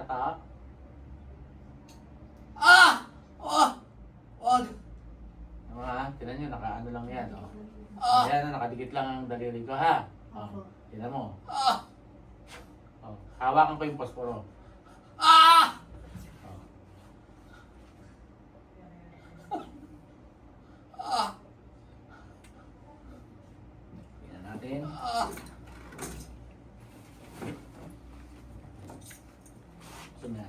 Ata? Ah! Oh! Wag! Ano ha? Tinan nyo, naka-ano lang yan. Oh. Ah! Ayan, nakadikit lang ang daliri ko ha. Oh. Tinan mo. Ah! Oh. Hawakan ko yung posporo. Ah! Oh. Ah! Tingnan natin. Ah! Gusto niya.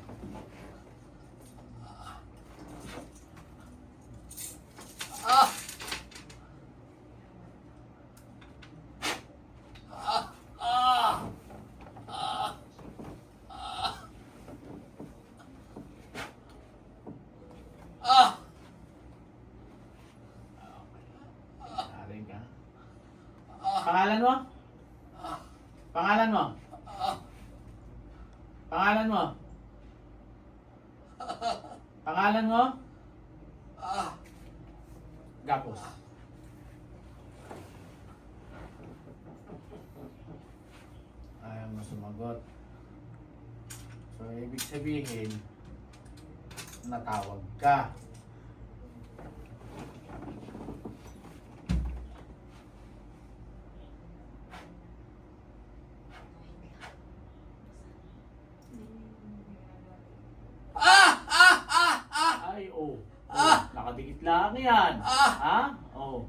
Ah! Ah! Ah! Ah! Ah! Aring ka. Pangalan mo? Pangalan mo? Pangalan mo? Pangalan mo? Ah! Gapos. Ayaw mo sumagot. So, ibig sabihin, natawag ka. Ah! Ah! Ah! Ah! Ay, oh. Ah! Nakadikit lang yan. Ah! Ha? Oh.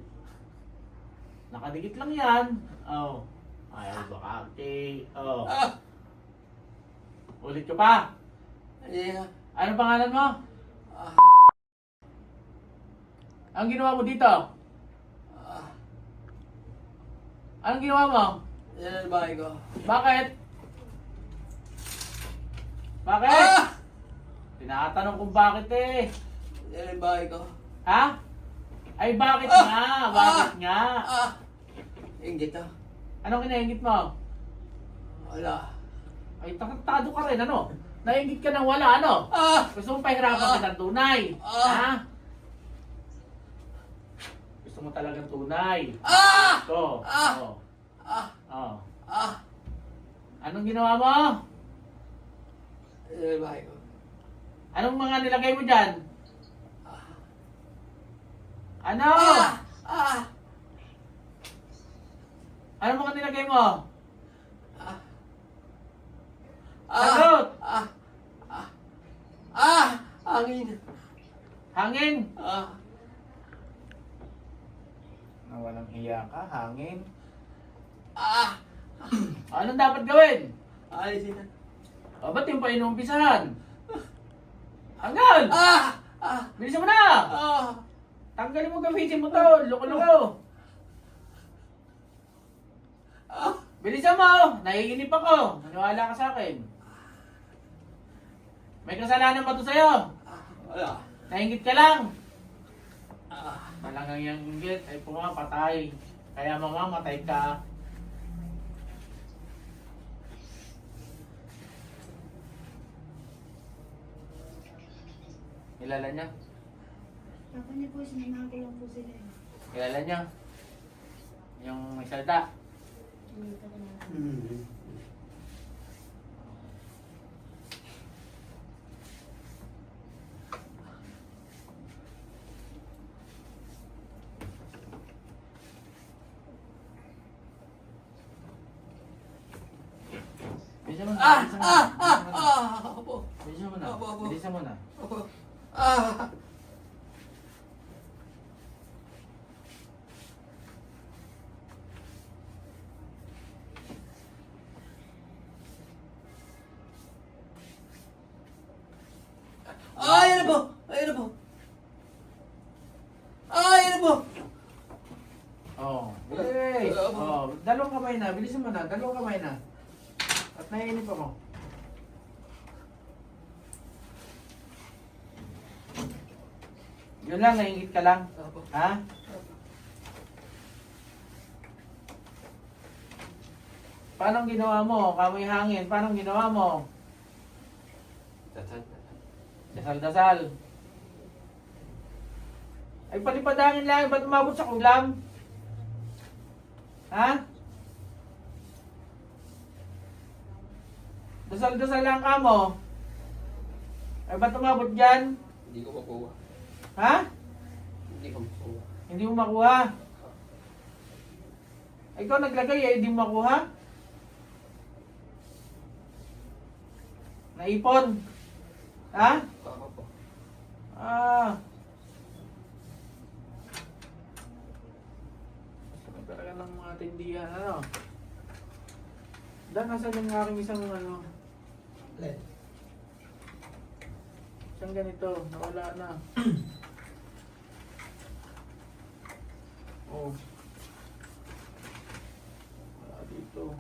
Nakadikit lang yan. Oh. Ayaw ba kaki? Oh. Ah! Ulit ka pa. Yeah. Ano pangalan mo? Ah! Anong ginawa mo dito? Ah! Anong ginawa mo? Yan ang bahay ko. Bakit? Bakit? Ah! Tinatanong kung bakit eh. Yan ang bahay ko. Ha? Ay bakit Ah! nga? Bakit nga? Ah! Inggit ah. Anong kinaingit mo? Wala. Ay takantado ka rin ano? Naingit ka ng wala ano? Ah! Gusto mo pahirapan Ah! ka ng tunay? Ah! Ha? Gusto mo talagang tunay? Ah! Ito. Ah! Oh. Ah! Oh. Ah! Anong ginawa mo? Yan ang bahay ko. Anong mga nilagay mo dyan? Ano? Ah! Ah! Anong mga nilagay mo? Ah! Sagot! Ah! Ah! Ah! Hangin! Hangin? Ah! Walang hiya ka, hangin. Ah! Anong dapat gawin? Alisin na. O, ba't yung pa inumpisahan? Hanggal! Ah! Ah! Bilisan mo na! Ah! Tanggalin mo, gamitin mo to. Loko-loko. Ah! Bilisan mo! Naiinip ako. Naniwala ka sa akin. May kasalanan ba to sa'yo? Wala. Naingit ka lang. Ah! Talagang yung inggit ay pumapatay. Kaya mamamatay ka. Kilala niya? Papa niya po, sinanake lang po sila eh. Kilala niya? Yung may salda? Hindi ka na. Hmm. Bilisan mo na. Ah! Bilisan mo na. Ah! Bilisan mo na. Ah! Opo. Bilisan mo na. Opo, opo. Bilisan mo na. Opo. Ah! Ah! Ayan na po! Ayan na po! Ah! Ayan na po! Oh, bilis. Oh, dalawang kamay na. Bilisan mo na. Dalawang kamay na. At naiinip ako. Yun lang, naingit ka lang. Opo. Ha? Paano ginawa mo? Kamoy hangin. Paano ginawa mo? Dasal-dasal. Ay, palipadangin lang. Ba't umabot sa ulam? Ha? Dasal-dasal lang ka mo. Ay, ba't umabot dyan? Hindi ko makuha. Ha? Hindi ko makuha. Hindi mo makuha? Ay, ikaw naglagay eh, hindi mo makuha? Naipon? Ha? Ako po. Ah. Gusto talaga ng mga tindihan, ano? Dan, nasa yung aking isang ano, Let. isang ganito, nawala na. Oh. Wala dito.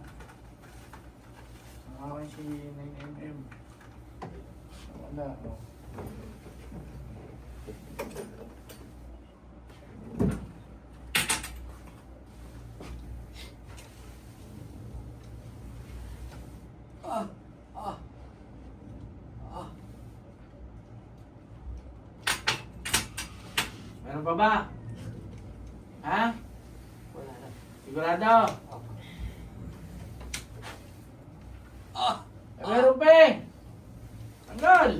Ang aking si 9mm. Nawala, oh. Ah! Ah! Ah! Meron pa ba? Ha? Wala na. Sigurado? Ako. Ah! Meron pa eh! Tanggal!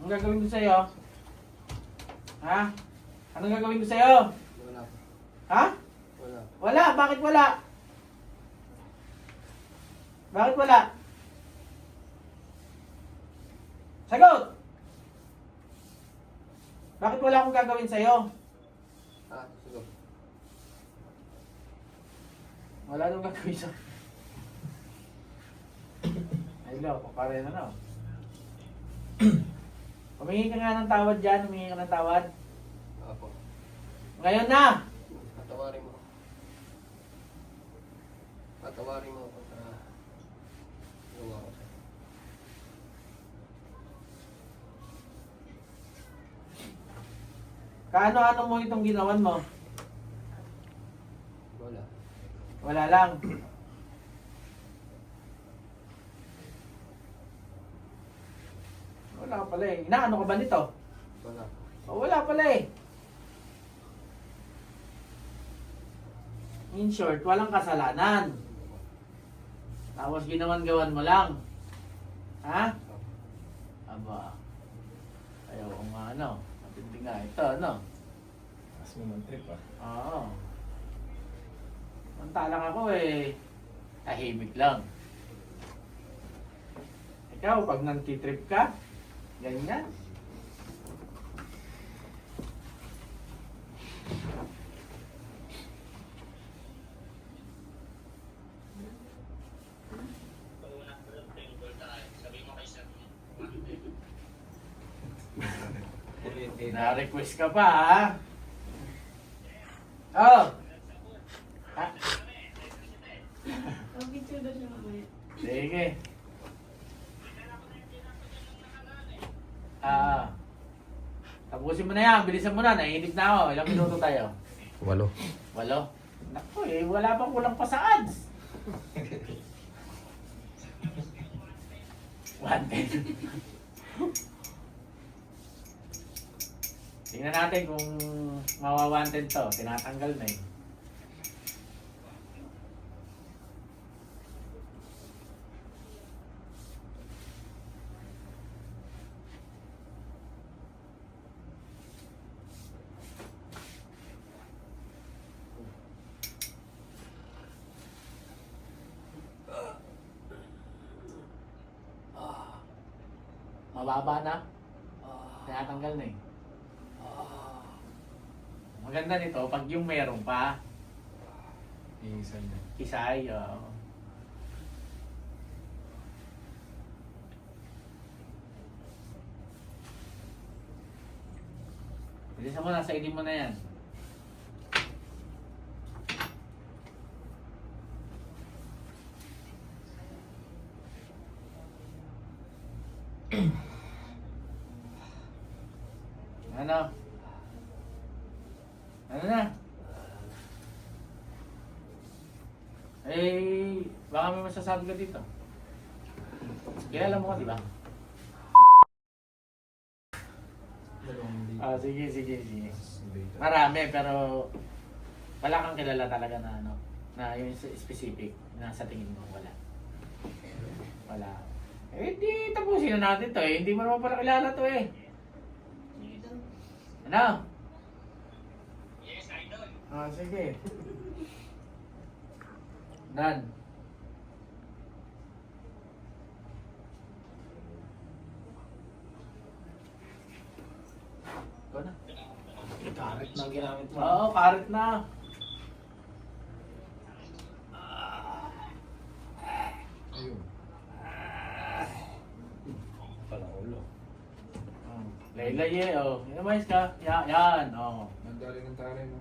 Anong gagawin ko sa'yo? Ha? Anong gagawin ko sa'yo? Wala. Ha? Wala. Wala! Bakit wala? Bakit wala? Sagot! Bakit wala akong gagawin sa'yo? Ah, sige. Wala nang gagawin sa'yo. Ay, lo, pare na no. Humingi ka nga ng tawad dyan, humingi ka ng tawad. Ako. Ngayon na! Patawarin mo. Patawarin mo ako sa gawa ko sa'yo. Kaano-ano mo itong ginawan mo? Wala. Wala lang. Wala pala eh. Inaano ka ba nito? Wala. O, wala pala eh. In short, walang kasalanan. Tapos ginawan-gawan mo lang. Ha? Aba. Ayaw ko nga ano. Matindi nga ito, ano? Mas mo ng trip ah. Oo. Mantalang ako eh. Tahimik lang. Ikaw, pag nantitrip ka, ganyan. Na-request ka pa, ha? Oh! Ha? Pag-picture daw siya mamaya. Sige. Ah. Tapusin mo na yan. Bilisan mo na. Naiinip na ako. Ilang minuto tayo? 8. 8. Naku eh. Wala pang kulang pa sa ads. 110. Tingnan natin kung mawa-wanted to. Tinatanggal na eh. Mababa na. Tinatanggal na eh. Maganda nito, pag yung meron pa, Iisan na. kisay, bilisan mo na, sa mo na yan. Ano? Ano na? Eh, baka may masasabi ka dito. Kilala mo ka, di ba? Ah, sige. Marami, pero wala kang kilala talaga na ano. Na yung specific, nasa tingin mo, wala. Wala. Eh, di tapusin na natin to eh. Hindi mo naman pala kilala to eh. Ano? Yes, idol. Ah, sige. Dan. Ikaw na. Karet na ang ginamit mo. Oo, karet na. Ayun. Parang ulo. Laylay eh, oh. Inamayos ka. Yan, oh. Nagdali ng taray mo.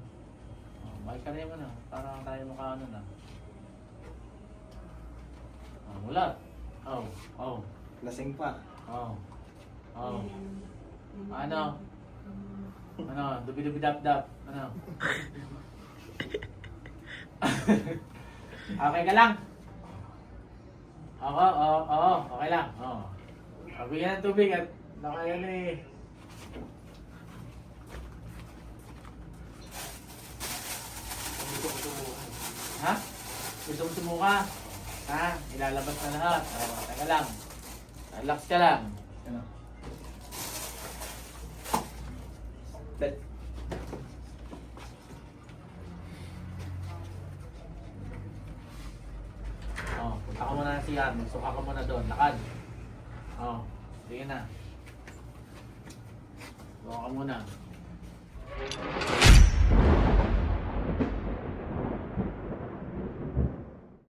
May ka rin mo na. Parang tayo mukha ano na. Mulat. Oh. Lasing pa. Oh. Ano? Dubi-dubi-dap-dap. Ano? Okay ka lang? Oo, okay lang. Oo. Pabigyan ng tubig at nakaya na eh. Ha? Gusto mo sumuka? Ha? Ilalabas na lahat. Teka lang. Relax ka lang. Ano? Bet. Punta ka muna ng CR. Magsuka ka muna doon. Lakad. Sige na. Suka ka muna.